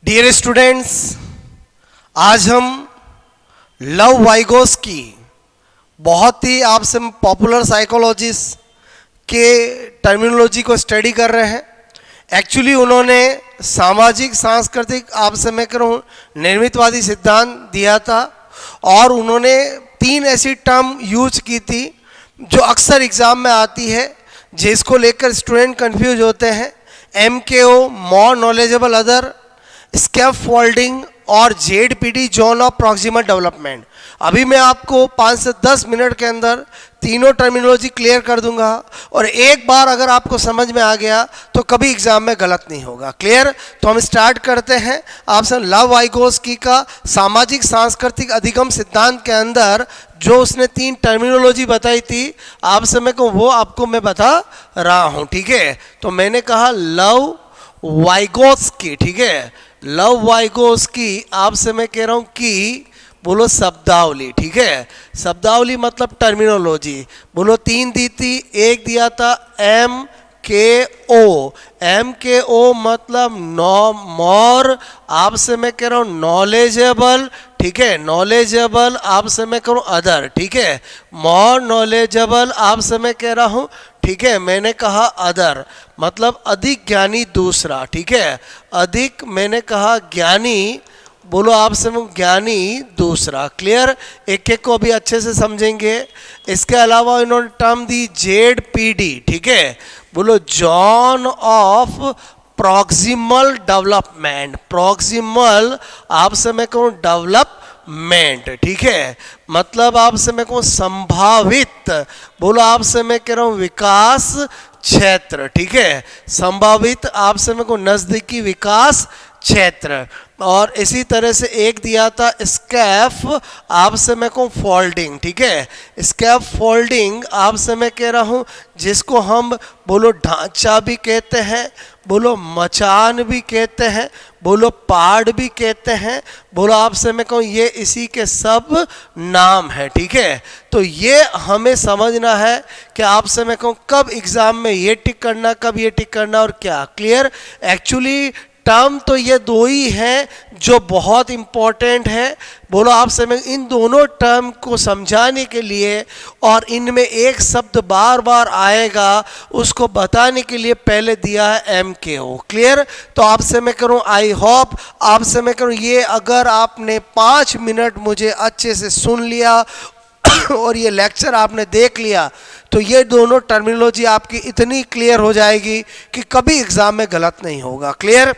Dear students, आज हम love Vygotsky बहुत ही आपसे पॉपुलर साइकोलॉजिस्ट के टर्मिनोलॉजी को स्टडी कर रहे हैं। एक्चुअली उन्होंने सामाजिक सांस्कृतिक आपसे मैं कहूँ निर्मितवादी सिद्धांत दिया था और उन्होंने 3 ऐसी टर्म यूज की थी जो अक्सर एग्ज़ाम में आती है, जिसको लेकर स्टूडेंट कंफ्यूज होते हैं। MKO more knowledgeable other, scaffolding और ZPD zone of proximal development. अभी मैं आपको 5 से 10 मिनट के अंदर तीनों टर्मिनोलॉजी क्लियर कर दूंगा और एक बार अगर आपको समझ में आ गया तो कभी एग्जाम में गलत नहीं होगा। क्लियर? तो हम स्टार्ट करते हैं आपसे लव वाइगोस्की का सामाजिक सांस्कृतिक अधिगम सिद्धांत के अंदर जो उसने 3 टर्मिनोलॉजी बताई थी, आपसे मैं कहूँ वो आपको मैं बता रहा हूँ। ठीक है, तो मैंने कहा लव वाइगोस्की। ठीक है, लव वाइगोस्की आपसे मैं कह रहा हूँ कि बोलो शब्दावली। ठीक है, शब्दावली मतलब टर्मिनोलॉजी। बोलो 3 दी थी, एक दिया था MKO। MKO मतलब मोर आपसे मैं कह रहा हूँ नॉलेजेबल। ठीक है, नॉलेजेबल आपसे मैं कह रहा हूँ अदर। ठीक है, मोर नॉलेजेबल आपसे मैं कह रहा हूँ। ठीक है, मैंने कहा अदर मतलब अधिक ज्ञानी दूसरा। ठीक है, अधिक मैंने कहा ज्ञानी, बोलो आपसे ज्ञानी दूसरा। क्लियर? एक एक को अभी अच्छे से समझेंगे। इसके अलावा इन्होंने टर्म दी ZPD। ठीक है, बोलो John of proximal development. Proximal आपसे मैं कहूँ डेवलपमेंट। ठीक है, मतलब आपसे मैं कहूँ संभावित, बोलो आपसे मैं कह रहा हूँ विकास क्षेत्र। ठीक है, संभावित आपसे मैं कहूँ नजदीकी विकास क्षेत्र। और इसी तरह से एक दिया था स्कैफ आपसे मैं कहूँ फोल्डिंग। ठीक है, स्कैफ फोल्डिंग आपसे मैं कह रहा हूँ जिसको हम बोलो ढांचा भी कहते हैं, बोलो मचान भी कहते हैं, बोलो पहाड़ भी कहते हैं, बोलो आपसे मैं कहूँ ये इसी के सब नाम है। ठीक है, तो ये हमें समझना है कि आपसे मैं कहूँ कब एग्जाम में ये टिक करना, कब ये टिक करना और क्या। क्लियर? एक्चुअली टर्म तो ये 2 ही हैं जो बहुत इम्पॉर्टेंट है। बोलो आपसे मैं इन दोनों टर्म को समझाने के लिए और इनमें एक शब्द बार बार आएगा उसको बताने के लिए पहले दिया है MKO। क्लियर? तो आपसे मैं करूं आई होप आपसे मैं करूं ये अगर आपने 5 मिनट मुझे अच्छे से सुन लिया और ये लेक्चर आपने देख लिया तो ये दोनों टर्मिनोलॉजी आपकी इतनी क्लियर हो जाएगी कि कभी एग्जाम में गलत नहीं होगा। क्लियर?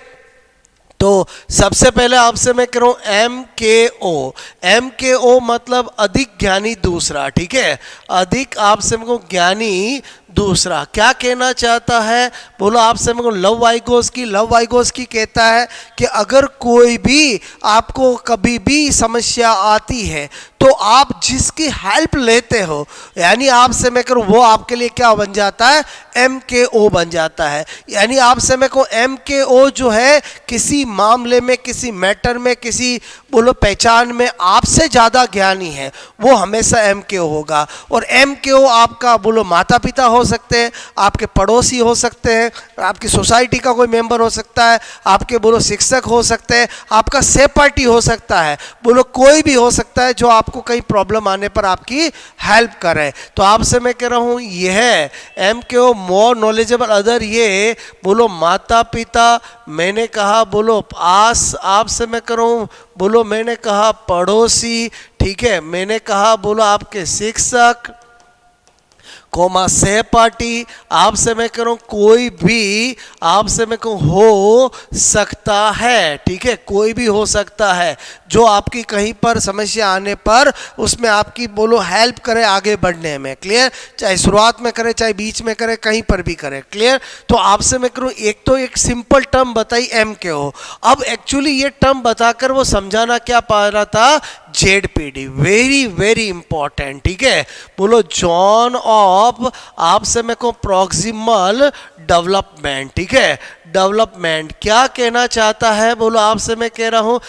तो सबसे पहले आपसे मैं कह रहा हूँ MKO। MKO मतलब अधिक ज्ञानी दूसरा। ठीक है, अधिक आपसे मैं कहूँ ज्ञानी दूसरा। क्या कहना चाहता है? बोलो आपसे मैं लव वाइगोस्की कहता है कि अगर कोई भी आपको कभी भी समस्या आती है तो आप जिसकी हेल्प लेते हो, यानी आपसे मैं करूँ वो आपके लिए क्या बन जाता है? MKO बन जाता है। यानी आपसे मैं कहूँ MKO जो है किसी मामले में, किसी मैटर में, किसी बोलो पहचान में आपसे ज़्यादा ज्ञानी है, वो हमेशा MKO होगा। और MKO आपका बोलो माता पिता हो सकते हैं, आपके पड़ोसी हो सकते हैं, आपकी सोसाइटी का कोई मेंबर हो सकता है, आपके बोलो शिक्षक हो सकते हैं, आपका सहपाठी हो सकता है, बोलो कोई भी हो सकता है जो आपको कहीं प्रॉब्लम आने पर आपकी हेल्प करे। तो आपसे मैं कह रहा हूँ यह MKO मोर नॉलेजेबल अदर, ये बोलो माता पिता, मैंने कहा बोलो आस आपसे मैं कह रहा हूँ बोलो मैंने कहा पड़ोसी। ठीक है, मैंने कहा बोलो आपके शिक्षक कोमा सहपाठी, आपसे मैं कह रहा हूँ कोई भी आपसे मैं कहूँ हो सकता है। ठीक है, कोई भी हो सकता है जो आपकी कहीं पर समस्या आने पर उसमें आपकी बोलो हेल्प करे आगे बढ़ने में। क्लियर? चाहे शुरुआत में करे, चाहे बीच में करे, कहीं पर भी करे। क्लियर? तो आपसे मैं करूँ एक तो एक सिंपल टर्म बताई MKO। अब एक्चुअली ये टर्म बताकर वो समझाना क्या पा रहा था? जेडपीडी, वेरी वेरी इंपॉर्टेंट, ठीक है। बोलो जोन ऑफ आपसे मेरे को प्रॉक्सिमल डेवलपमेंट, ठीक है। डेवलपमेंट क्या कहना चाहता है, बोलो आपसे मैं कह रहा हूँ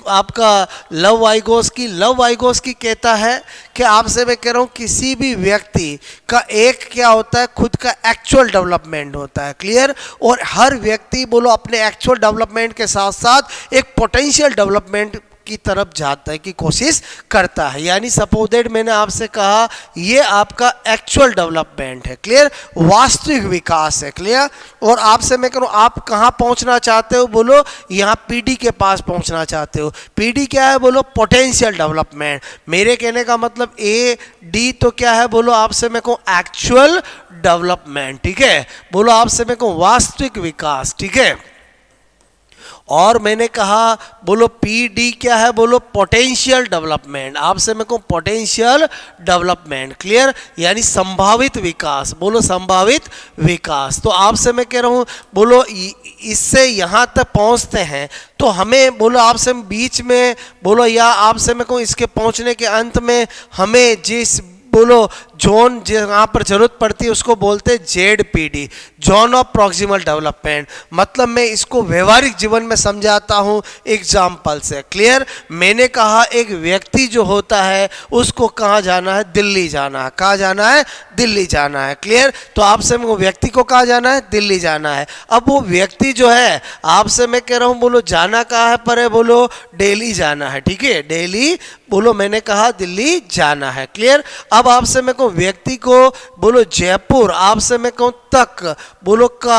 आपका लव वाइगोस्की कहता है कि आपसे मैं कह रहा हूँ किसी भी व्यक्ति का एक क्या होता है, खुद का एक्चुअल डेवलपमेंट होता है, क्लियर। और हर व्यक्ति बोलो अपने एक्चुअल डेवलपमेंट के साथ साथ एक पोटेंशियल डेवलपमेंट की तरफ जाता है, की कोशिश करता है। यानी सपोज दैट मैंने आपसे कहा ये आपका एक्चुअल डेवलपमेंट है, क्लियर, वास्तविक विकास है, क्लियर। और आपसे मैं करूँ आप कहाँ पहुँचना चाहते हो, बोलो यहाँ पीडी के पास पहुँचना चाहते हो। पीडी क्या है, बोलो पोटेंशियल डेवलपमेंट। मेरे कहने का मतलब ए डी तो क्या है, बोलो आपसे मैं कहूँ एक्चुअल डेवलपमेंट, ठीक है। बोलो आपसे मैं कहूँ वास्तविक विकास, ठीक है। और मैंने कहा बोलो पी डी क्या है, बोलो पोटेंशियल डेवलपमेंट। आपसे मैं कहूँ पोटेंशियल डेवलपमेंट, क्लियर, यानी संभावित विकास, बोलो संभावित विकास। तो आपसे मैं कह रहा हूँ बोलो इससे यहाँ तक पहुँचते हैं तो हमें बोलो आपसे बीच में बोलो या आपसे मैं कहूँ इसके पहुँचने के अंत में हमें जिस बोलो जोन जहाँ पर जरूरत पड़ती है उसको बोलते हैं ZPD, zone of proximal development. मतलब मैं इसको व्यवहारिक जीवन में समझाता हूँ एग्जाम्पल से, क्लियर। मैंने कहा एक व्यक्ति जो होता है उसको कहाँ जाना है, दिल्ली जाना है। कहाँ जाना है, दिल्ली जाना है, क्लियर। तो आपसे वो व्यक्ति को कहाँ जाना है, दिल्ली जाना है। अब वो व्यक्ति जो है आपसे मैं कह रहा हूँ बोलो जाना कहाँ है पर है, बोलो दिल्ली जाना है, ठीक है। दिल्ली बोलो मैंने कहा दिल्ली जाना है, क्लियर। अब आपसे मैं कहूँ व्यक्ति को बोलो जयपुर आपसे मैं कहूँ तक बोलो का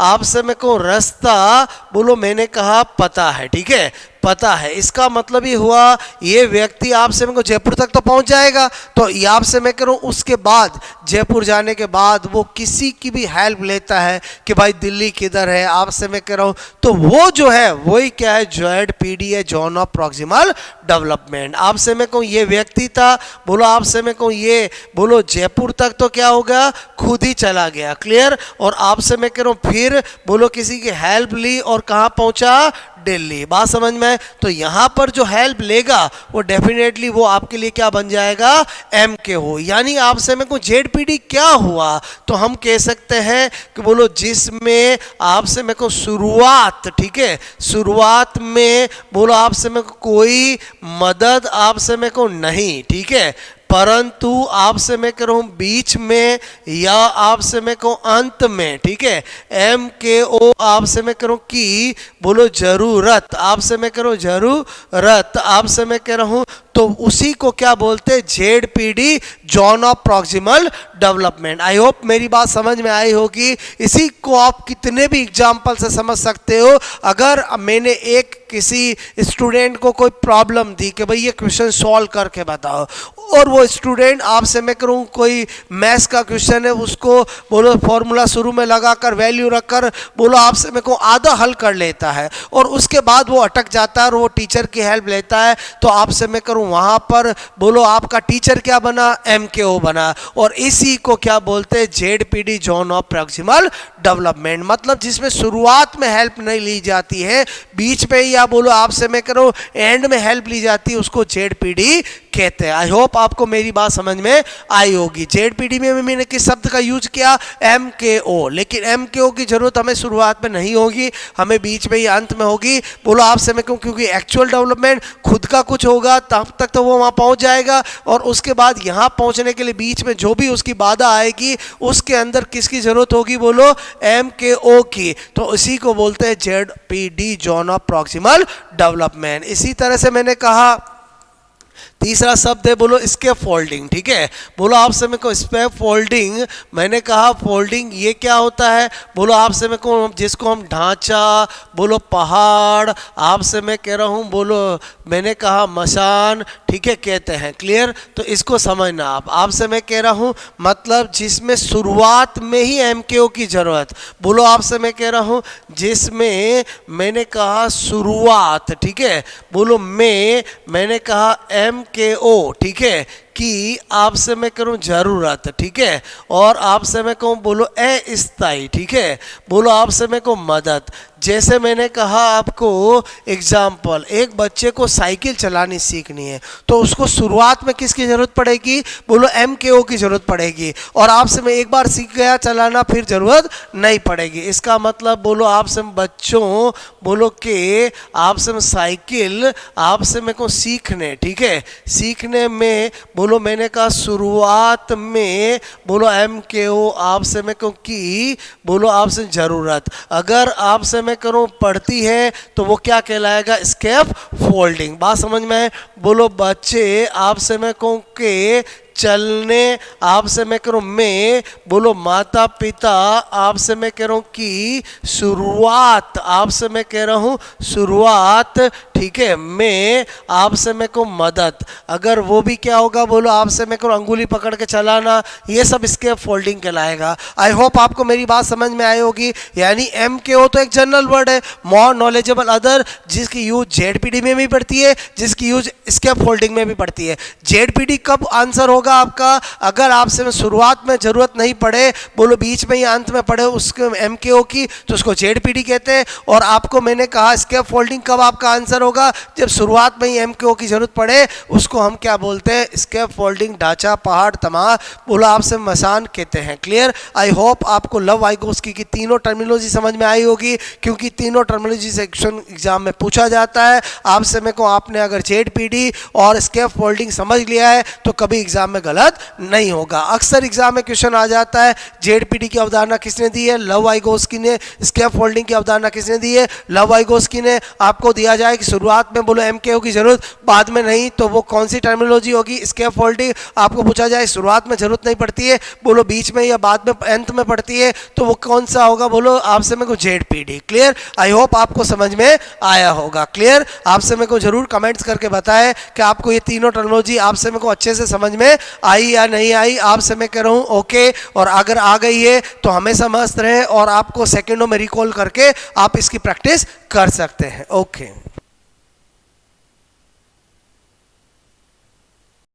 आपसे मैं कहूँ रास्ता बोलो मैंने कहा पता है, ठीक है, पता है। इसका मतलब ये हुआ ये व्यक्ति आपसे मैं को जयपुर तक तो पहुंच जाएगा। तो ये आपसे मैं कह रहा हूँ उसके बाद जयपुर जाने के बाद वो किसी की भी हेल्प लेता है कि भाई दिल्ली किधर है, आपसे मैं कह रहा हूँ तो वो जो है वही क्या है, जेडपीडी है, जोन ऑफ प्रॉक्सिमल डेवलपमेंट। आपसे मैं कहूँ ये व्यक्ति था बोलो आपसे मैं कहूँ ये बोलो जयपुर तक तो क्या हो गया, खुद ही चला गया, क्लियर। और आपसे मैं कह रहा हूँ फिर बोलो किसी की हेल्प ली और कहाँ पहुँचा, दिल्ली। बात समझ में? तो यहां पर जो हेल्प लेगा वो डेफिनेटली वो आपके लिए क्या बन जाएगा, एम के हो। यानी आपसे में को जेडपीडी क्या हुआ, तो हम कह सकते हैं कि बोलो जिसमें आपसे में को शुरुआत, ठीक है, शुरुआत में बोलो आपसे में कोई मदद आपसे में को नहीं, ठीक है, परंतु आपसे मैं कह रहा हूँ बीच में या आपसे मैं कहूँ अंत में, ठीक है, एम के ओ आपसे मैं कह रहा हूँ कि बोलो जरूरत, आपसे मैं कह रहा हूँ जरूरत, आपसे मैं कह रहा हूँ तो उसी को क्या बोलते हैं, ZPD, zone of proximal development. I hope मेरी बात समझ में आई होगी। इसी को आप कितने भी एग्जाम्पल से समझ सकते हो। अगर मैंने एक किसी स्टूडेंट को कोई प्रॉब्लम दी कि भाई ये क्वेश्चन सॉल्व करके बताओ, और वो स्टूडेंट आपसे मैं करूँ कोई मैथ्स का क्वेश्चन है उसको बोलो फॉर्मूला शुरू में लगाकर वैल्यू रखकर बोलो आपसे मैं को आधा हल कर लेता है और उसके बाद वो अटक जाता है और वो टीचर की हेल्प लेता है, तो आपसे मैं करूँ वहाँ पर बोलो आपका टीचर क्या बना, MKO बना। और इसी को क्या बोलते हैं, ZPD, zone of proximal development. मतलब जिसमें शुरुआत में हेल्प नहीं ली जाती है, बीच में या बोलो आपसे मैं करूँ एंड में हेल्प ली जाती है, उसको जेडपीडी कहते हैं। आई होप आपको मेरी बात समझ में आई होगी। जेडपीडी में मैंने किस शब्द का यूज किया, MKO, लेकिन MKO की जरूरत हमें शुरुआत में नहीं होगी, हमें बीच में ही अंत में होगी। बोलो आपसे मैं कहूँ क्योंकि एक्चुअल डेवलपमेंट खुद का कुछ होगा तब तक तो वो वहाँ पहुँच जाएगा, और उसके बाद यहाँ पहुँचने के लिए बीच में जो भी उसकी बाधा आएगी उसके अंदर किसकी जरूरत होगी, बोलो MKO की। तो इसी को बोलते हैं ZPD, zone of proximal development. इसी तरह से मैंने कहा तीसरा शब्द है बोलो स्केप फोल्डिंग, ठीक है। बोलो आपसे मेरे को स्केप फोल्डिंग, मैंने कहा फोल्डिंग ये क्या होता है, बोलो आपसे मेरे को जिसको हम ढांचा बोलो पहाड़, आपसे मैं कह रहा हूँ बोलो मैंने कहा मसान, ठीक है, कहते हैं, क्लियर। तो इसको समझना आप, आपसे मैं कह रहा हूँ मतलब जिसमें शुरुआत में ही MKO की जरूरत, बोलो आपसे मैं कह रहा हूँ जिसमें मैंने कहा शुरुआत, ठीक है, बोलो मैंने कहा MKO, ठीक है, कि आपसे मैं करूं जरूरत, ठीक है, और आपसे मैं कहूं बोलो अस्थाई, ठीक है, बोलो आपसे मैं कहूं मदद। जैसे मैंने कहा आपको एग्जाम्पल, एक बच्चे को साइकिल चलानी सीखनी है तो उसको शुरुआत में किसकी ज़रूरत पड़ेगी, बोलो MKO की ज़रूरत पड़ेगी, और आपसे मैं एक बार सीख गया चलाना फिर ज़रूरत नहीं पड़ेगी। इसका मतलब बोलो आपसे बच्चों बोलो कि आपसे साइकिल आपसे मेरे को सीखने, ठीक है, सीखने में बोलो मैंने कहा शुरुआत में बोलो MKO आपसे मेरे को की बोलो आपसे ज़रूरत। अगर आपसे मैं करूँ पढ़ती है तो वो क्या कहलाएगा, स्केप फोल्डिंग। बात समझ में है? बोलो बच्चे आपसे मैं कहूँ कि चलने, आपसे मैं कह रहा हूँ मैं, बोलो माता पिता आपसे मैं कह रहा हूँ कि शुरुआत, आपसे मैं कह रहा हूँ शुरुआत, ठीक है, मैं आपसे मैं कहूँ मदद। अगर वो भी क्या होगा, बोलो आपसे मैं कहूँ अंगुली पकड़ के चलाना, ये सब स्केप फोल्डिंग कहलाएगा। आई होप आपको मेरी बात समझ में आई होगी। यानी MKO तो एक जनरल वर्ड है, मोर नॉलेजेबल अदर, जिसकी यूज ZPD में भी पड़ती है, जिसकी यूज स्केप फोल्डिंग में भी पड़ती है। ZPD कब आंसर होगा आपका, अगर आपसे शुरुआत में जरूरत नहीं पड़े, बोलो बीच में ही अंत में पड़े उसके MKO की, तो उसको ZPD कहते हैं। और आपको मैंने कहा स्केप फोल्डिंग कब आपका आंसर होगा, जब शुरुआत में ही MKO की जरूरत पड़े, उसको हम क्या बोलते हैं, स्केप फोल्डिंग, ढांचा, पहाड़, तमाह, बोलो आपसे मसान कहते हैं। क्लियर? आई होप आपको लव वाइगोस्की की तीनों टर्मिनोलॉजी समझ में आई होगी, क्योंकि तीनों टर्मिनोलॉजी से क्वेश्चन एग्जाम में पूछा जाता है। आपसे मेरे को आपने अगर ZPD और स्केप फोल्डिंग समझ लिया है तो कभी एग्जाम में गलत नहीं होगा। अक्सर एग्जाम में क्वेश्चन आ जाता है ZPD की अवधारणा किसने दी है, लव वाइगोस्की ने। स्केप फोल्डिंग की अवधारणा किसने दी है, लव वाइगोस्की ने। आपको दिया जाए कि शुरुआत में बोलो MKO की जरूरत, बाद में नहीं, तो वो कौन सी टर्मिनोलॉजी होगी, स्केप फोल्डिंग। आपको पूछा जाए शुरुआत में जरूरत नहीं पड़ती है, बोलो बीच में या बाद में अंत में पड़ती है, तो वो कौन सा होगा, बोलो आपसे मेरे को ZPD। क्लियर? आई होप आपको समझ में आया होगा। क्लियर? आपसे मेरे को जरूर कमेंट्स करके बताएं कि आपको ये तीनों टर्मिनोलॉजी आपसे मेरे को अच्छे से समझ में आई या नहीं आई। आपसे मैं कह रहा हूँ ओके, और अगर आ गई है तो हमेशा मस्त रहे और आपको सेकंडों में रिकॉल करके आप इसकी प्रैक्टिस कर सकते हैं। ओके।